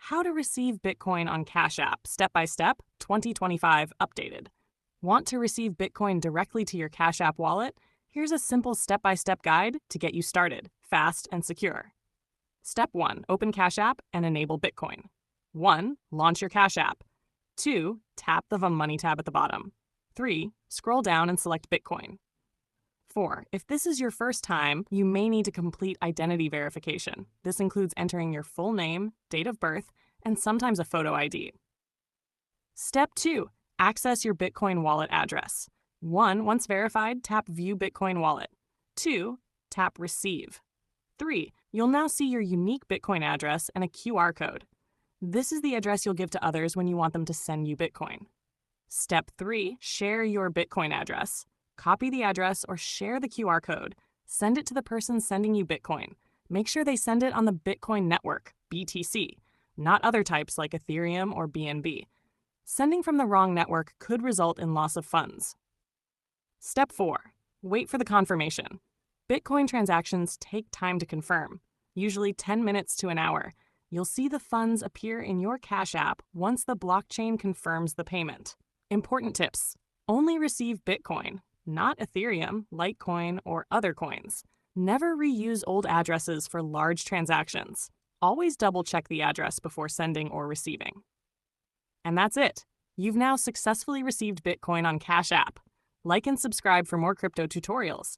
How to receive Bitcoin on Cash App, step by step, 2025 updated. Want to receive Bitcoin directly to your Cash App wallet? Here's a simple step by step guide to get you started, fast and secure. Step 1. Open Cash App and enable Bitcoin. 1. Launch your Cash App. 2. Tap the Money tab at the bottom. 3. Scroll down and select Bitcoin. 4. If this is your first time, you may need to complete identity verification. This includes entering your full name, date of birth, and sometimes a photo ID. Step 2. Access your Bitcoin wallet address. 1. Once verified, tap View Bitcoin Wallet. 2. Tap Receive. 3. You'll now see your unique Bitcoin address and a QR code. This is the address you'll give to others when you want them to send you Bitcoin. Step 3. Share your Bitcoin address. Copy the address or share the QR code. Send it to the person sending you Bitcoin. Make sure they send it on the Bitcoin network, BTC, not other types like Ethereum or BNB. Sending from the wrong network could result in loss of funds. Step 4. Wait for the confirmation. Bitcoin transactions take time to confirm, usually 10 minutes to an hour. You'll see the funds appear in your Cash App once the blockchain confirms the payment. Important tips. Only receive Bitcoin, not Ethereum, Litecoin, or other coins. Never reuse old addresses for large transactions. Always double-check the address before sending or receiving. And that's it. You've now successfully received Bitcoin on Cash App. Like and subscribe for more crypto tutorials.